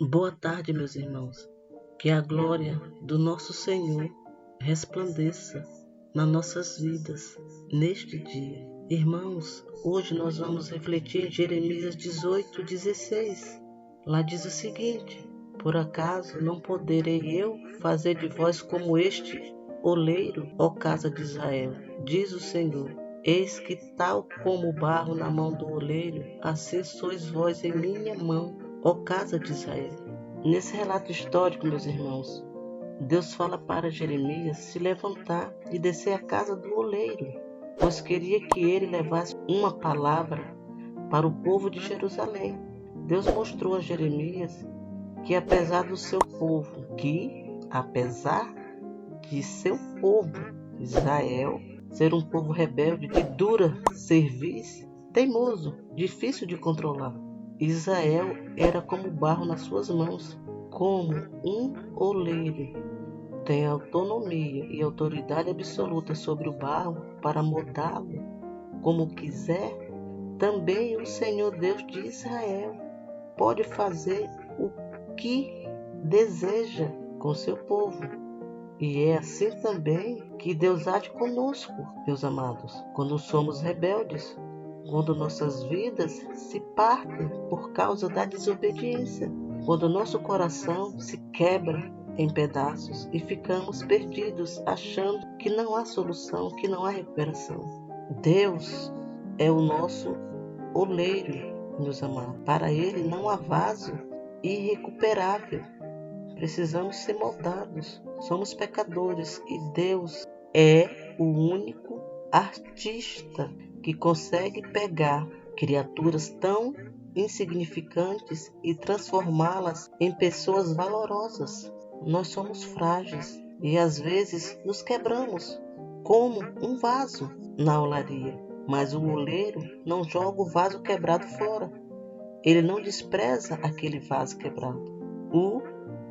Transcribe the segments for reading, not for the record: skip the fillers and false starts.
Boa tarde, meus irmãos. Que a glória do nosso Senhor resplandeça nas nossas vidas neste dia. Irmãos, hoje nós vamos refletir em Jeremias 18:16. Lá diz o seguinte: por acaso não poderei eu fazer de vós como este oleiro, ó casa de Israel? Diz o Senhor. Eis que tal como o barro na mão do oleiro, assim sois vós em minha mão, ó casa de Israel. Nesse relato histórico, meus irmãos, Deus fala para Jeremias se levantar e descer à casa do oleiro, pois queria que ele levasse uma palavra para o povo de Jerusalém. Deus mostrou a Jeremias que apesar de seu povo, Israel, ser um povo rebelde, de dura cerviz, teimoso, difícil de controlar, Israel era como barro nas suas mãos, como um oleiro tem autonomia e autoridade absoluta sobre o barro para moldá-lo como quiser. Também o Senhor Deus de Israel pode fazer o que deseja com seu povo. E é assim também que Deus age conosco, meus amados, quando somos rebeldes, quando nossas vidas se partem por causa da desobediência, quando nosso coração se quebra em pedaços e ficamos perdidos, achando que não há solução, que não há recuperação. Deus é o nosso oleiro, meus amados. Para Ele não há vaso irrecuperável. Precisamos ser moldados. Somos pecadores e Deus é o único artista que consegue pegar criaturas tão insignificantes e transformá-las em pessoas valorosas. Nós somos frágeis e às vezes nos quebramos, como um vaso na olaria. Mas o oleiro não joga o vaso quebrado fora. Ele não despreza aquele vaso quebrado. O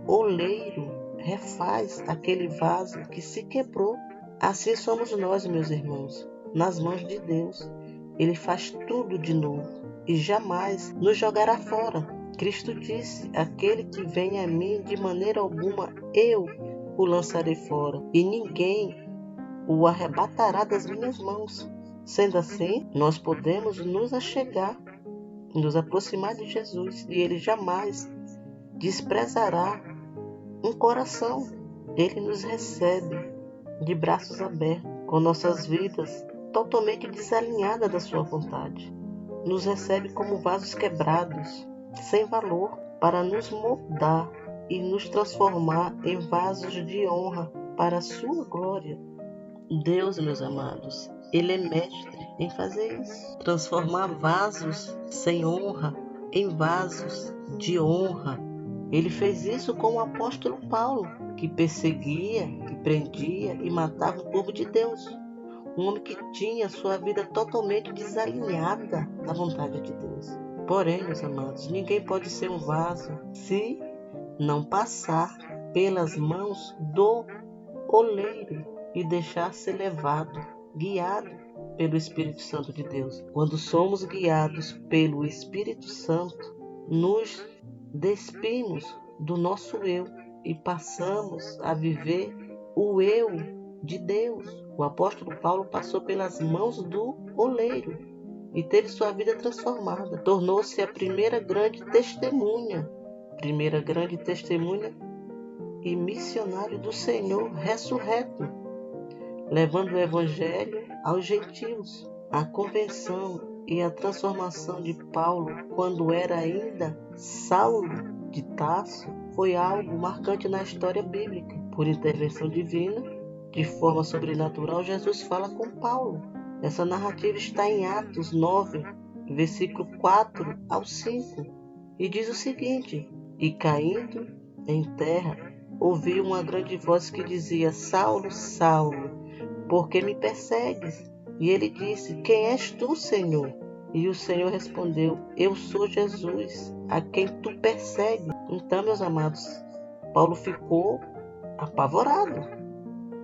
oleiro refaz aquele vaso que se quebrou. Assim somos nós, meus irmãos, nas mãos de Deus. Ele faz tudo de novo e jamais nos jogará fora. Cristo disse: aquele que vem a mim, de maneira alguma eu o lançarei fora, e ninguém o arrebatará das minhas mãos. Sendo assim, nós podemos nos achegar, nos aproximar de Jesus, e Ele jamais desprezará um coração. Ele nos recebe de braços abertos, com nossas vidas totalmente desalinhadas da sua vontade. Nos recebe como vasos quebrados, sem valor, para nos moldar e nos transformar em vasos de honra para a sua glória. Deus, meus amados, Ele é mestre em fazer isso. Transformar vasos sem honra em vasos de honra. Ele fez isso com o apóstolo Paulo, que perseguia, que prendia e matava o povo de Deus. Um homem que tinha sua vida totalmente desalinhada da vontade de Deus. Porém, meus amados, ninguém pode ser um vaso se não passar pelas mãos do oleiro e deixar ser levado, guiado pelo Espírito Santo de Deus. Quando somos guiados pelo Espírito Santo, nos despimos do nosso eu e passamos a viver o eu de Deus. O apóstolo Paulo passou pelas mãos do oleiro e teve sua vida transformada. Tornou-se a primeira grande testemunha e missionário do Senhor ressurreto, levando o Evangelho aos gentios. A convenção e a transformação de Paulo, quando era ainda Saulo de Tarso, foi algo marcante na história bíblica. Por intervenção divina, de forma sobrenatural, Jesus fala com Paulo. Essa narrativa está em Atos 9, versículo 4 ao 5, e diz o seguinte: e caindo em terra, ouvi uma grande voz que dizia: Saulo, Saulo, por que me persegues? E ele disse: quem és tu, Senhor? E o Senhor respondeu: eu sou Jesus, a quem tu persegues. Então, meus amados, Paulo ficou apavorado.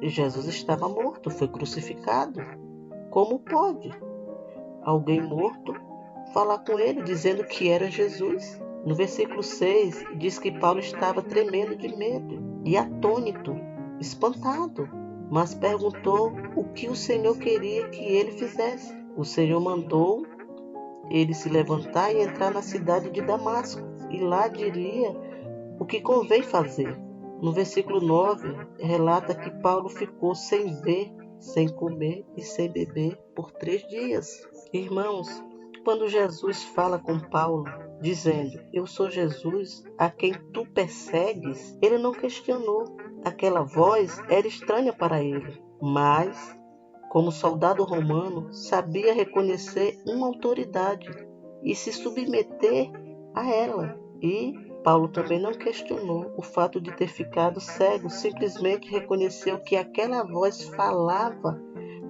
Jesus estava morto, foi crucificado. Como pode alguém morto falar com ele, dizendo que era Jesus? No versículo 6, diz que Paulo estava tremendo de medo e atônito, espantado, mas perguntou o que o Senhor queria que ele fizesse. O Senhor mandou ele se levantar e entrar na cidade de Damasco, e lá diria o que convém fazer. No versículo 9, relata que Paulo ficou sem ver, sem comer e sem beber por 3 dias. Irmãos, quando Jesus fala com Paulo, dizendo: "Eu sou Jesus, a quem tu persegues", ele não questionou. Aquela voz era estranha para ele, mas, como soldado romano, sabia reconhecer uma autoridade e se submeter a ela. E Paulo também não questionou o fato de ter ficado cego, simplesmente reconheceu que aquela voz falava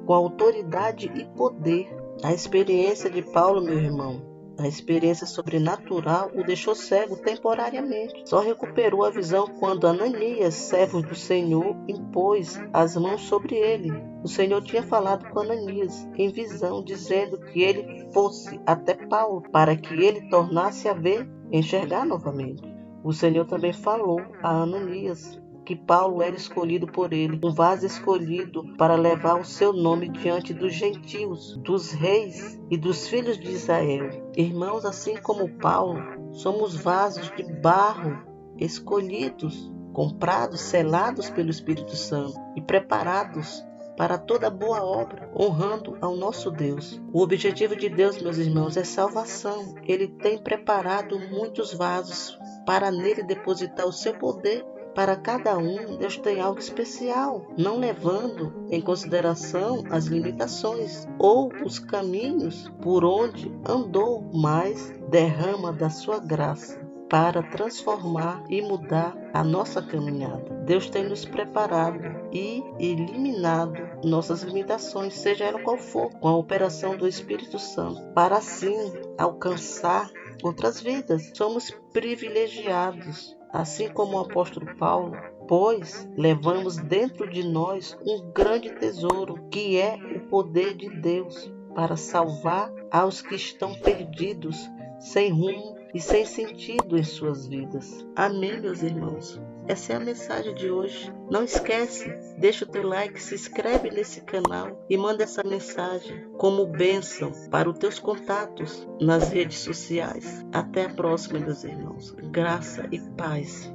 com autoridade e poder. A experiência de Paulo, meu irmão, a experiência sobrenatural o deixou cego temporariamente. Só recuperou a visão quando Ananias, servo do Senhor, impôs as mãos sobre ele. O Senhor tinha falado com Ananias em visão, dizendo que ele fosse até Paulo, para que ele tornasse a ver, enxergar novamente. O Senhor também falou a Ananias que Paulo era escolhido por ele, um vaso escolhido para levar o seu nome diante dos gentios, dos reis e dos filhos de Israel. Irmãos, assim como Paulo, somos vasos de barro escolhidos, comprados, selados pelo Espírito Santo e preparados para toda boa obra, honrando ao nosso Deus. O objetivo de Deus, meus irmãos, é salvação. Ele tem preparado muitos vasos para nele depositar o seu poder. Para cada um, Deus tem algo especial, não levando em consideração as limitações ou os caminhos por onde andou, mas derrama da sua graça para transformar e mudar a nossa caminhada. Deus tem nos preparado e eliminado nossas limitações, seja ela qual for, com a operação do Espírito Santo, para assim alcançar outras vidas. Somos privilegiados, assim como o apóstolo Paulo, pois levamos dentro de nós um grande tesouro, que é o poder de Deus para salvar aos que estão perdidos, sem rumo e sem sentido em suas vidas. Amém, meus irmãos? Essa é a mensagem de hoje. Não esquece, deixa o teu like, se inscreve nesse canal e manda essa mensagem como bênção para os teus contatos nas redes sociais. Até a próxima, meus irmãos. Graça e paz.